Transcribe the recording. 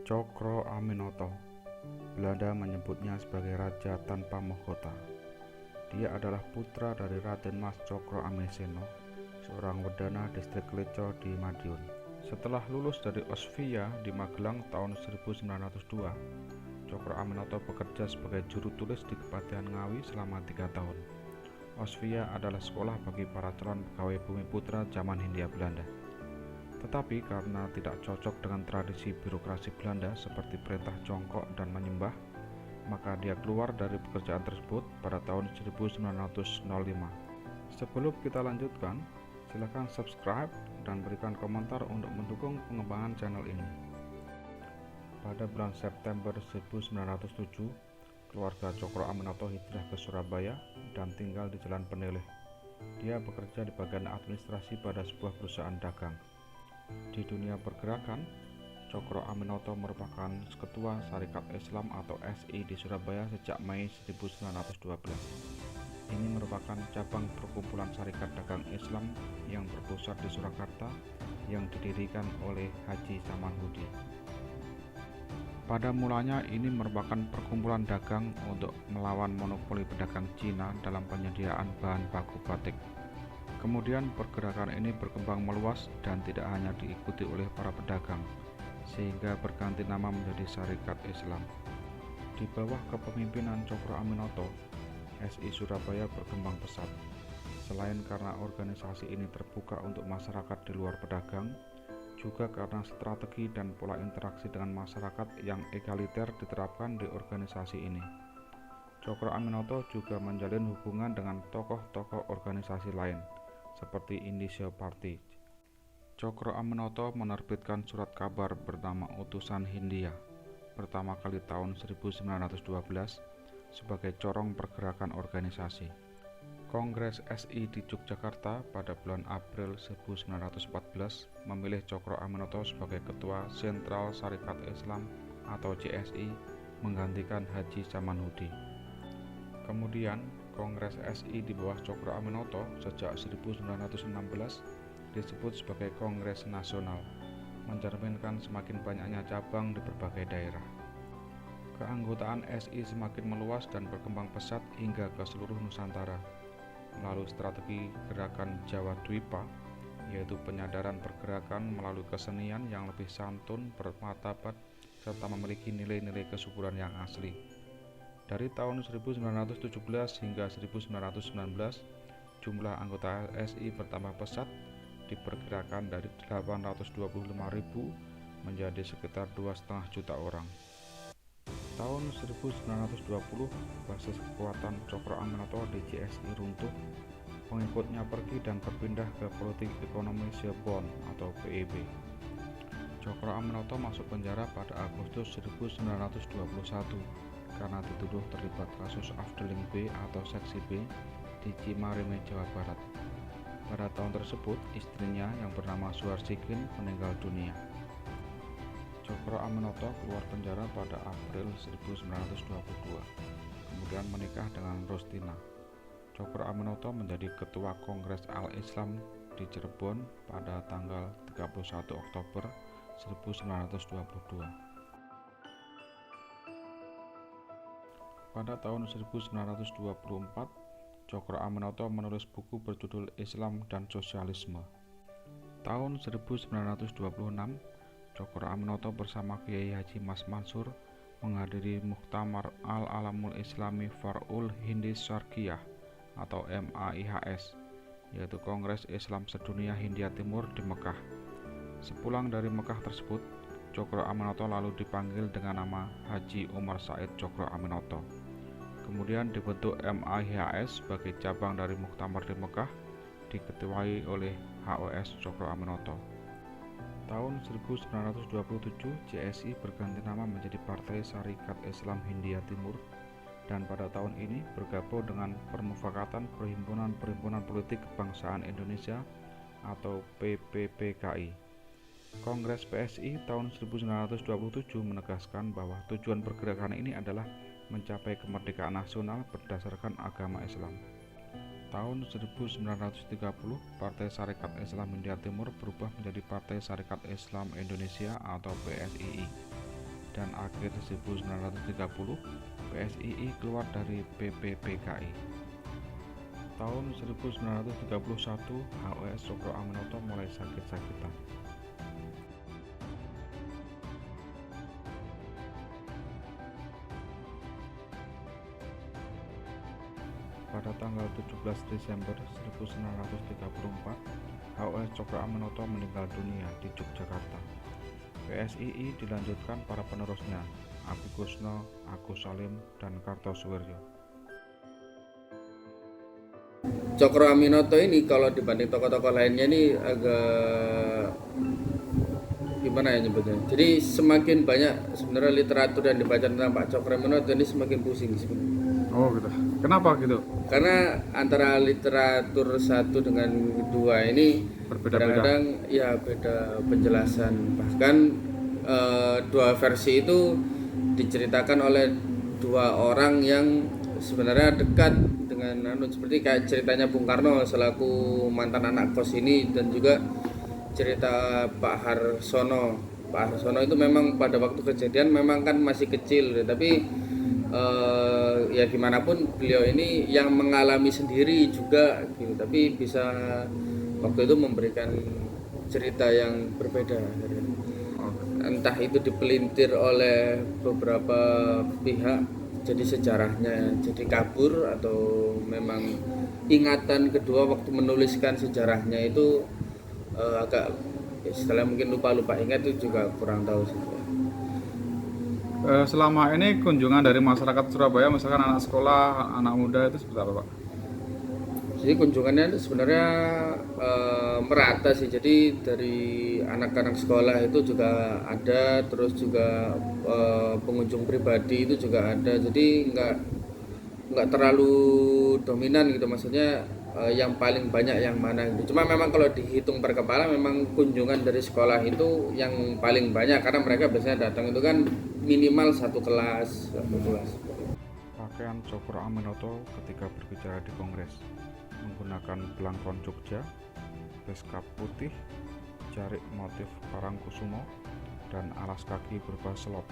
Cokro Aminoto. Belanda menyebutnya sebagai raja tanpa mahkota. Dia adalah putra dari Raden Mas Cokro Ameseno, seorang wedana distrik Leco di Madiun. Setelah lulus dari Osvia di Magelang tahun 1902, Cokro Aminoto bekerja sebagai juru tulis di Kepatihan Ngawi selama 3 tahun. Osvia adalah sekolah bagi para calon pegawai bumi putra zaman Hindia Belanda. Tetapi karena tidak cocok dengan tradisi birokrasi Belanda seperti perintah jongkok dan menyembah, maka dia keluar dari pekerjaan tersebut pada tahun 1905. Sebelum kita lanjutkan, silakan subscribe dan berikan komentar untuk mendukung pengembangan channel ini. Pada bulan September 1907, keluarga Cokro Aminoto hijrah ke Surabaya dan tinggal di Jalan Peneleh. Dia bekerja di bagian administrasi pada sebuah perusahaan dagang. Di dunia pergerakan, Cokro Aminoto merupakan ketua Sarekat Islam atau SI di Surabaya sejak Mei 1912. Ini merupakan cabang perkumpulan Sarekat Dagang Islam yang berpusat di Surakarta yang didirikan oleh Haji Samanhudi. Pada mulanya ini merupakan perkumpulan dagang untuk melawan monopoli pedagang Cina dalam penyediaan bahan baku batik. Kemudian pergerakan ini berkembang meluas dan tidak hanya diikuti oleh para pedagang, sehingga berganti nama menjadi Sarekat Islam. Di bawah kepemimpinan Cokro Aminoto, SI Surabaya berkembang pesat. Selain karena organisasi ini terbuka untuk masyarakat di luar pedagang, juga karena strategi dan pola interaksi dengan masyarakat yang egaliter diterapkan di organisasi ini. Cokro Aminoto juga menjalin hubungan dengan tokoh-tokoh organisasi lain, seperti Indische Party. Cokro Aminoto menerbitkan surat kabar bernama Utusan Hindia pertama kali tahun 1912 sebagai corong pergerakan organisasi. Kongres SI di Yogyakarta pada bulan April 1914 memilih Cokro Aminoto sebagai Ketua Sentral Sarekat Islam atau CSI menggantikan Haji Samanhudi. Kemudian, Kongres SI di bawah Cokro Aminoto sejak 1916 disebut sebagai Kongres Nasional, mencerminkan semakin banyaknya cabang di berbagai daerah. Keanggotaan SI semakin meluas dan berkembang pesat hingga ke seluruh Nusantara melalui strategi gerakan Jawa Dwipa, yaitu penyadaran pergerakan melalui kesenian yang lebih santun, bermartabat, serta memiliki nilai-nilai kesuburan yang asli. Dari tahun 1917 hingga 1919, jumlah anggota SI bertambah pesat, diperkirakan dari 825.000 menjadi sekitar 2,5 juta orang. Tahun 1920, basis kekuatan Cokro Aminoto di CSI runtuh, pengikutnya pergi dan berpindah ke politik ekonomi Cirebon atau PEB. Cokro Aminoto masuk penjara pada Agustus 1921 karena dituduh terlibat kasus Afdeling B atau Seksi B di Cimareme, Jawa Barat. Pada tahun tersebut, istrinya yang bernama Suharsikin meninggal dunia. Cokro Aminoto keluar penjara pada April 1922, kemudian menikah dengan Rustina. Cokro Aminoto menjadi Ketua Kongres Al-Islam di Cirebon pada tanggal 31 Oktober 1922. Pada tahun 1924, Cokro Aminoto menulis buku berjudul Islam dan Sosialisme. Tahun 1926, Cokro Aminoto bersama Kiai Haji Mas Mansur menghadiri Muktamar Al-Alamul Islami Far'ul Hindis Syarqiyah atau MAIHS, yaitu Kongres Islam Sedunia Hindia Timur di Mekah. Sepulang dari Mekah tersebut, Cokro Aminoto lalu dipanggil dengan nama Haji Umar Said Cokro Aminoto. Kemudian dibentuk MAIHS sebagai cabang dari Muktamar di Mekah, diketuai oleh HOS Cokro Aminoto. Tahun 1927, CSI berganti nama menjadi Partai Sarekat Islam Hindia Timur, dan pada tahun ini bergabung dengan Permufakatan Perhimpunan Politik Kebangsaan Indonesia atau PPPKI. Kongres PSI tahun 1927 menegaskan bahwa tujuan pergerakan ini adalah mencapai kemerdekaan nasional berdasarkan agama Islam. Tahun 1930, Partai Sarekat Islam Hindia Timur berubah menjadi Partai Sarekat Islam Indonesia atau PSII. dan akhir 1930 PSII keluar dari PPPKI. Tahun 1931 HOS Cokro Aminoto mulai sakit-sakitan. Pada tanggal 17 Desember 1934, HOS Cokro Aminoto meninggal dunia di Yogyakarta. PSII dilanjutkan para penerusnya, Abi Kusno, Agus Salim, dan Kartosuwiryo. Cokro Aminoto ini kalau dibanding tokoh-tokoh lainnya ini agak gimana ya nyebutnya. Jadi semakin banyak sebenarnya literatur yang dibaca tentang Pak Cokro Aminoto ini semakin pusing sebenarnya. Oh gitu. Kenapa gitu? Karena antara literatur satu dengan kedua ini kadang-kadang ya beda penjelasan. Bahkan dua versi itu diceritakan oleh dua orang yang sebenarnya dekat dengan seperti kayak ceritanya Bung Karno selaku mantan anak kos ini, dan juga cerita Pak Harsono. Pak Harsono itu memang pada waktu kejadian memang kan masih kecil, tapi ya gimana pun beliau ini yang mengalami sendiri juga gitu, tapi bisa waktu itu memberikan cerita yang berbeda. Entah itu dipelintir oleh beberapa pihak jadi sejarahnya jadi kabur, atau memang ingatan kedua waktu menuliskan sejarahnya itu agak istilah mungkin lupa ingat, itu juga kurang tahu sih. Selama ini kunjungan dari masyarakat Surabaya, misalkan anak sekolah, anak muda, itu seperti apa, Pak? Jadi kunjungannya itu sebenarnya merata sih. Jadi dari anak-anak sekolah itu juga ada, terus juga pengunjung pribadi itu juga ada. Jadi nggak terlalu dominan gitu, maksudnya yang paling banyak yang mana gitu. Cuma memang kalau dihitung per kepala memang kunjungan dari sekolah itu yang paling banyak, karena mereka biasanya datang itu kan minimal satu kelas. Pakaian Cokro Aminoto ketika berbicara di Kongres menggunakan belangkon Jogja, beskap putih, jarik motif Parangkusumo, dan alas kaki berupa selop.